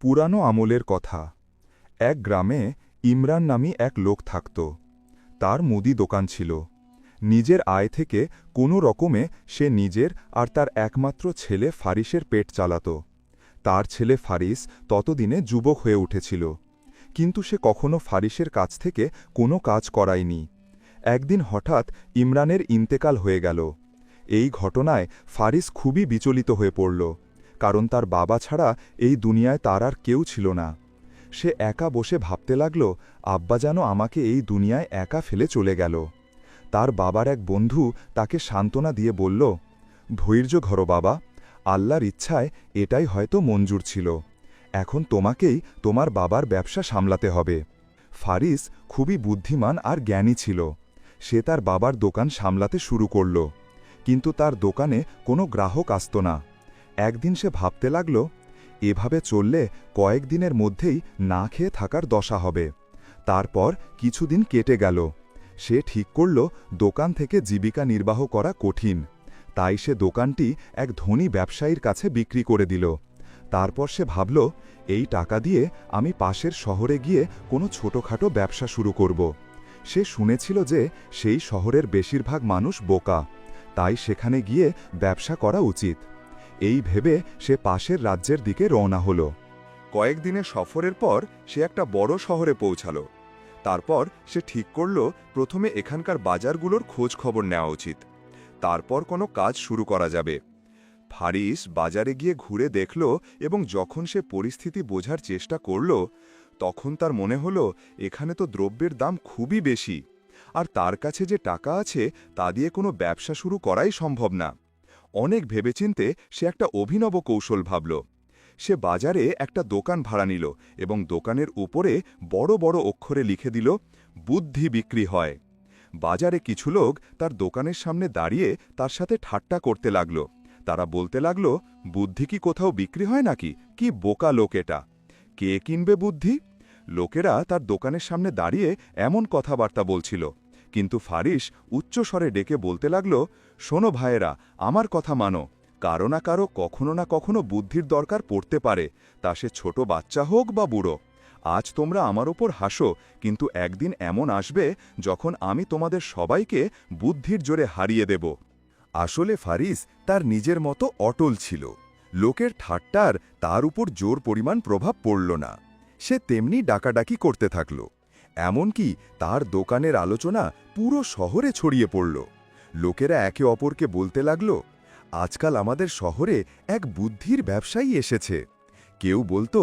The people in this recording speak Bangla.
পুরানো আমলের কথা। এক গ্রামে ইমরান নামী এক লোক থাকত। তার মুদি দোকান ছিল। নিজের আয় থেকে কোনো রকমে সে নিজের আর তার একমাত্র ছেলে ফারিসের পেট চালাত। তার ছেলে ফারিস ততদিনে যুবক হয়ে উঠেছিল, কিন্তু সে কখনো ফারিসের কাছ থেকে কোনো কাজ করায়নি। একদিন হঠাৎ ইমরানের ইন্তেকাল হয়ে গেল। এই ঘটনায় ফারিস খুবই বিচলিত হয়ে পড়ল, কারণ তার বাবা ছাড়া এই দুনিয়ায় তার আর কেউ ছিল না। সে একা বসে ভাবতে লাগল, আব্বা যেন আমাকে এই দুনিয়ায় একা ফেলে চলে গেল। তার বাবার এক বন্ধু তাকে সান্ত্বনা দিয়ে বলল, ধৈর্য ধরো বাবা, আল্লাহর ইচ্ছায় এটাই হয়তো মঞ্জুর ছিল। এখন তোমাকেই তোমার বাবার ব্যবসা সামলাতে হবে। ফারিস খুবই বুদ্ধিমান আর জ্ঞানী ছিল। সে তার বাবার দোকান সামলাতে শুরু করল, কিন্তু তার দোকানে কোনো গ্রাহক আসত না। একদিন সে ভাবতে লাগল, এভাবে চললে কয়েকদিনের মধ্যেই না খেয়ে থাকার দশা হবে। তারপর কিছুদিন কেটে গেল। সে ঠিক করল দোকান থেকে জীবিকা নির্বাহ করা কঠিন, তাই সে দোকানটি এক ধনী ব্যবসায়ীর কাছে বিক্রি করে দিল। তারপর সে ভাবল, এই টাকা দিয়ে আমি পাশের শহরে গিয়ে কোনো ছোটখাটো ব্যবসা শুরু করব। সে শুনেছিল যে সেই শহরের বেশিরভাগ মানুষ বোকা, তাই সেখানে গিয়ে ব্যবসা করা উচিত। এই ভেবে সে পাশের রাজ্যের দিকে রওনা হল। কয়েকদিনের সফরের পর সে একটা বড় শহরে পৌঁছাল। তারপর সে ঠিক করল প্রথমে এখানকার বাজারগুলোর খোঁজ খবর নেওয়া উচিত, তারপর কোনো কাজ শুরু করা যাবে। ফারিস বাজারে গিয়ে ঘুরে দেখল, এবং যখন সে পরিস্থিতি বোঝার চেষ্টা করল, তখন তার মনে হল এখানে তো দ্রব্যের দাম খুবই বেশি, আর তার কাছে যে টাকা আছে তা দিয়ে কোনো ব্যবসা শুরু করাই সম্ভব না। অনেক ভেবেচিন্তে সে একটা অভিনব কৌশল ভাবল। সে বাজারে একটা দোকান ভাড়া নিল এবং দোকানের উপরে বড় বড় অক্ষরে লিখে দিল, বুদ্ধি বিক্রি হয়। বাজারে কিছু লোক তার দোকানের সামনে দাঁড়িয়ে তার সাথে ঠাট্টা করতে লাগল। তারা বলতে লাগল, বুদ্ধি কি কোথাও বিক্রি হয় নাকি? কি বোকা লোক এটা! কে কিনবে বুদ্ধি? লোকেরা তার দোকানের সামনে দাঁড়িয়ে এমন কথাবার্তা বলছিল, কিন্তু ফারিস উচ্চস্বরে ডেকে বলতে লাগল, শোনো ভাইয়েরা, আমার কথা মানো। কারো না কারো কখনো না কখনো বুদ্ধির দরকার পড়তে পারে, তা সে ছোট বাচ্চা হোক বা বুড়ো। আজ তোমরা আমার ওপর হাসো, কিন্তু একদিন এমন আসবে যখন আমি তোমাদের সবাইকে বুদ্ধির জোরে হারিয়ে দেব। আসলে ফারিস তার নিজের মতো অটল ছিল। লোকের ঠাট্টার তার উপর জোর পরিমাণ প্রভাব পড়ল না। সে তেমনি ডাকাডাকি করতে থাকল। এমনকি তার দোকানের আলোচনা পুরো শহরে ছড়িয়ে পড়ল। লোকেরা একে অপরকে বলতে লাগল, আজকাল আমাদের শহরে এক বুদ্ধির ব্যবসায়ী এসেছে। কেউ বলত,